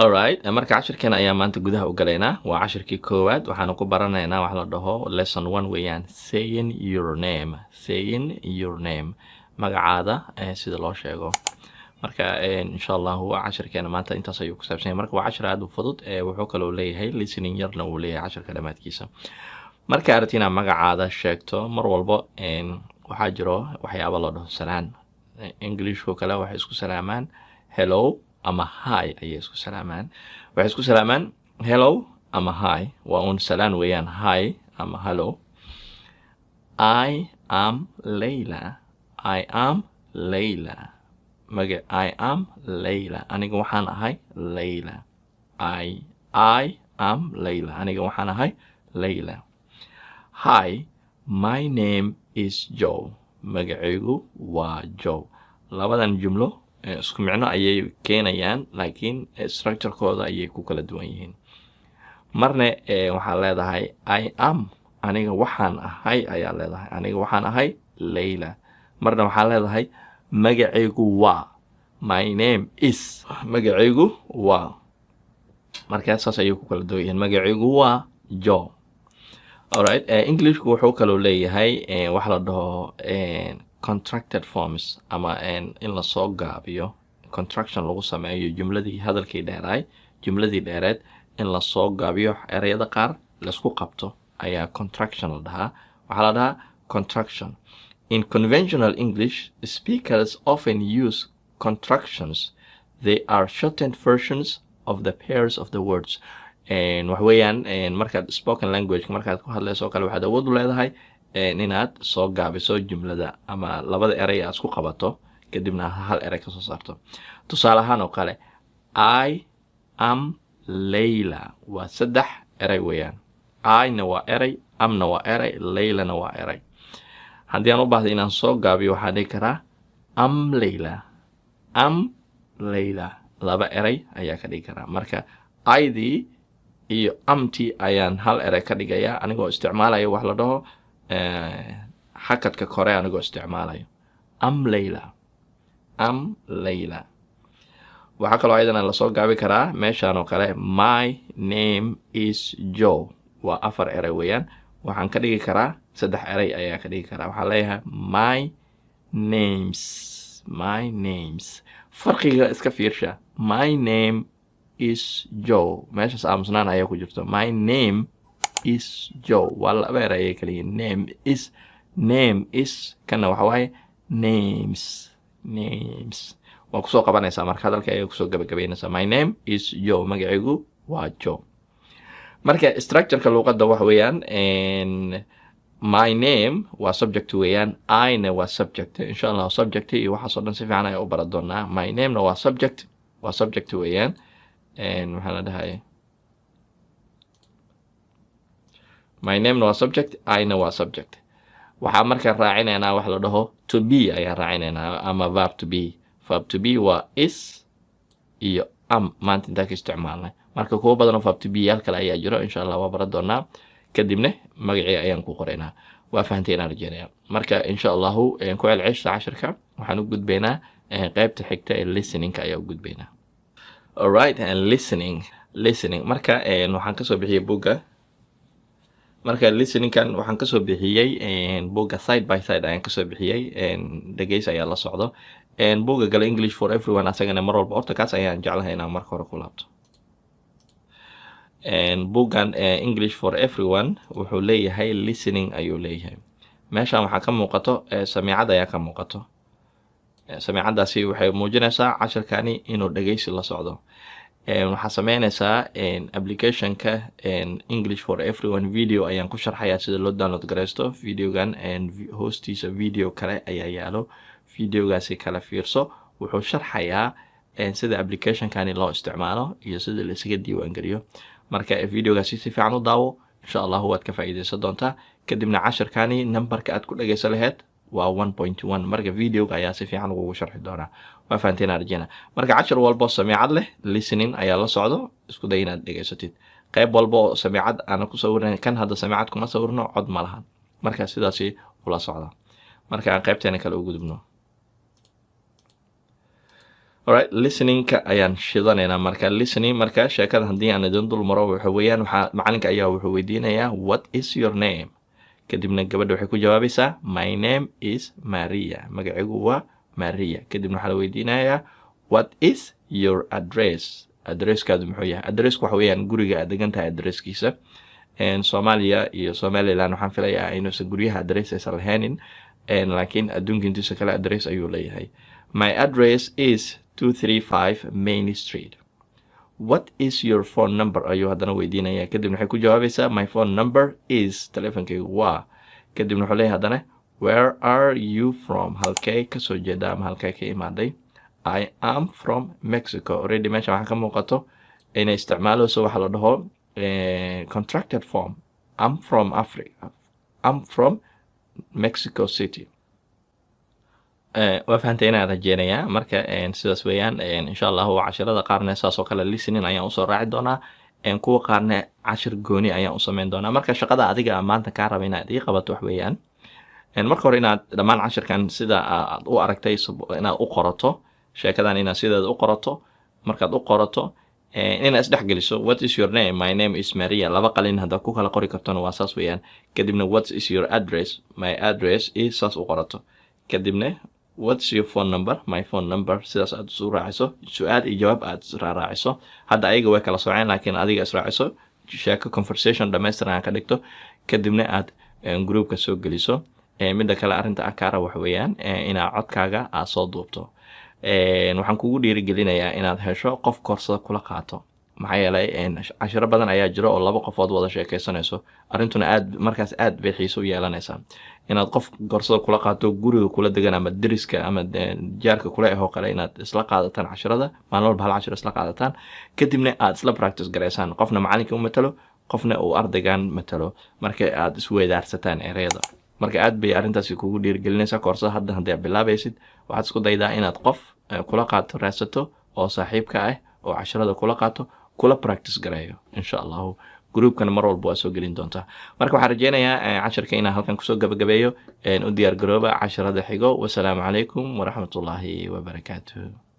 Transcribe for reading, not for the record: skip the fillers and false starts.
Alright, marka cashirkeena ayaa maanta gudaha u galaynaa. Waa cashirkii koowaad. Waxaanu ku baranaynaa wax la dhaho lesson 1 weeyaan. Saying your name. Saying your name. Magacaada sida loo sheego. Marka insha Allah waa cashirkeena maanta intaas ayuu ku saabsan yahay. Marka waa cashir aad u fudud. Wuxuu kaloo leeyahay listening yarna uu leeyahay cashirka dhamaadkiisa. Marka aad rabtiin magacaada sheegto mar walba waxaa jiro waxyaabo la dhaho salaan. Englishku kale waxay isku salaamaan hello ama hi ayay isku salaamaan. Waxay isku salaamaan hello ama hi. Waa un salaan weeyaan hi ama hello. I am Layla. I am Layla. I am Layla. Aniga waxaan ahay Layla. I am Layla. Aniga waxaan ahay Layla. Hi, my name is Joe. Magacaygu waa Joe. Labadan jumlo isku micno ayay keenayaan laakiin structure-kooda ayay ku kala duwan yihiin. Marne waxaa leedahay I am. Aniga waxaan ahay ayaa leedahay. Aniga waxaan ahay Layla. Marna waxaa leedahay magacaygu waa. My name is. Magacaygu waa. Marka saas ayay ku kala duwan yihiin. Magacaygu waa Joe. Alright, Englishku wuxuu kaloo leeyahay wax la dhaho contracted forms ama in la soo gaabiyo contraction lagu sameeyo jumladii hadalkii dheeraay jumladii dheereed in la soo gaabiyo erayada qaar la isku qabto ayaa contraction la dhahaa. Waxaa la dhahaa contraction. In conventional English, speakers often use contractions. They are shortened versions of the pairs of the words. wax weeyaan markaad spoken language markaad ku hadlayso kale waxaad awood u leedahay inaad soo gaabiso jumlada ama labada eray aad isku qabato kadibna hal eray ka soo saarto. Tusaale ahaan oo kale I am Layla waa saddex eray weeyaan. I-na waa eray, am-na waa eray, Layla-na waa eray. Haddii aan u baahdo inaan soo gaabiyo waxaan dhihi karaa am Layla. Am Layla. Laba eray ayaa ka dhigi karaa. Marka I-dii iyo amti ayaan hal eray ka dhigayaa anigoo isticmaalayo wax la dhaho hakadka kore anigoo isticmaalayo am Layla. Am Layla. waxaa kaloo ayadana la soo gaabi karaa meeshaan oo kale my name is Joe waa afar eray weeyaan. waxaan ka dhigi karaa saddex eray ayaa ka dhigi karaa. waxaa leeyahay my names. farqiga iska fiirsha. My name is Joe. meeshaas aamusnaan ayaa ku jirto. My name is Joe. waa laba eray ayay kala yihiin. Name is kana waxa waaye names. waa kusoo qabanaysaa marka hadalka ayaa kusoo gabagabaynaysaa. My name is Joe. magacaygu waa Joe. marka structure-ka luqadda waxa weeyaan my name waa subject weeyaan. I-na waa subject. insha Allah subject iyo waxaasoo dhan si fiican ayaa u baran doonaa. My name-na waa subject weeyaan. waxaa la dhahay my name-na waa subject, I-na waa subject. waxaa marka raacinaynaa wax la dhaho to be ayaa raacinaynaa ama verb to be. Verb to be waa is iyo am maanta intaa ka isticmaalnay. marka kuwa badan oo verb to be yaal kale ayaa jiro insha Allah waa baran doonaa. kadibna magacii ayaan ku qoraynaa. waa fahanteen aan rajeynaya. marka insha Allah ku celcelisha cashirka waxaan u gudbaynaa qaybta xigta ee listening-ka ayaa u gudbaynaa. Alright, and listening. marka waxaan ka soo bixiyay buugga. marka listening-kan waxaan ka soo bixiyay buugga side by side ayaan ka soo bixiyay. dhageys ayaa la socdo. buugga gala English for everyone asagana mar walba horta kaas ayaan jeclahay inaan marka hore ku laabto. buuggan English for everyone wuxuu leeyahay listening ayuu leeyahay. meeshaan waxaa ka muuqato samiicad ayaa ka muuqato. samiicadaasi waxay muujinaysaa cashirkani inuu dhageysi la socdo. waxaa sameynaysaa application-ka English for everyone video ayaan ku sharxayaa sida loo download gareysto videogan hoostiisa video kale ayaa yaalo. videogaasi kala fiirso. wuxuu sharxayaa sida application-kani loo isticmaalo iyo sida la isaga diiwaan geliyo. marka videogaasi si fiican u daawo insha Allah waad ka faa'iideysan doontaa. kadibna cashirkani numberka aad ku dhageysan lahayd waa 1.1. marka videoga ayaa si fiican ugu sharxi doonaa. waa fahanteen arjana. marka cashir walba samiicad leh listening ayaa la socdo. isku day inaad dhageysatid. qayb walba oo samiicad aan ku sawirnay kan hadda samiicad kuma sawirno cod ma lahan. marka sidaasi ula socda. marka aan qaybteena kale u gudubno. alright listeningka ayaan shidanayna marka listening marka sheekada haddii aan idin dul maro waxa weeyaan macalinka ayaa wuxuu weydiinayaa what is your name kadibna gabadha waxay ku jawaabaysaa my name is Maria magacigu waa Maria kadibna waxaa la weydiinayaa what is your addresskaadu muxuu yahay addressku waxa weeyaan guriga aad degan tahay addresskiisa Soomaaliya iyo Somaliland waxaan filayaa inuusan guryaha address aysan lahaynin laakiin adduunka intiisa kale address ayuu leeyahay my address is 235 Main Street what is your phone number ayuu haddana weydiinayaa kadibna waxay ku jawaabaysaa my phone number is telefonkaygu waa kadibna wuxuu leeyahay haddana where are you from halkee kasoo jeeda ama halkee ka imaaday I am from Mexico already meesha waxaa ka muuqato inay isticmaalayso waxa la dhaho contracted form I'm from Africa I'm from Mexico City waa fahantay inaan rajeynayaa marka sidaas weeyaan insha Allah casharada qaarna saas oo kale listening ayaan usoo raaci doonaa kuwa qaarna cashir gooni ayaan u sameyn doonaa marka shaqada adiga maanta ka raba inaad ii qabato wax weeyaan marka hore inaad dhammaan cashirkan sida aad u aragtay inaad u qorato sheekadan inaad sideeda u qorato markaad u qorato inaad isdhex geliso what is your name my name is Maria laba qalin hadda ku kala qori kartona waa saas weeyaan kadibna what is your address my address is saas u qorato kadibna what's your phone number my phone number sidaas aad isu raaciso su'aal iyo jawaab aad raaciso hadda ayaga way kala sooceen laakiin adiga is raaciso sheeko conversation dhammaystiran ka dhigto kadibna aad groupka soo geliso midda kale arrinta akaara wax weeyaan inaad codkaaga aad soo duubto waxaan kugu dhiirigelinayaa inaad hesho qof koorsada kula qaato maxaa yeelay cashiro badan ayaa jira oo laba qofood wada sheekaysanayso arrintuna markaas aad bay xiiso u yeelanaysaa inaad qof koorsada kula qaato guriga kula degan ama deriska ama jaarka kula ahoo kale inaad isla qaadataan cashirada maalin walba hal cashir isla qaadataan kadibna aad isla practice garaysaan qofna macalinka u matalo qofna uu ardaygan matalo marka aad isweydaarsataan ereyada marka aad bay arrintaasi kugu dhiirigelinaysaa koorsada hadda haddii aad bilaabaysid waxaad isku daydaa inaad qof kula qaato raadsato oo saaxiibka ah oo casharada kula qaato kula practice gareeyo insha Allah groupkana mar walba waa soo gelin doontaa marka waxaan rajeynayaa casharka inaan halkan kusoo gabagabeeyo u diyaar garooba casharada xigo wassalaamu calaykum waraxmatullaahi wabarakaatuh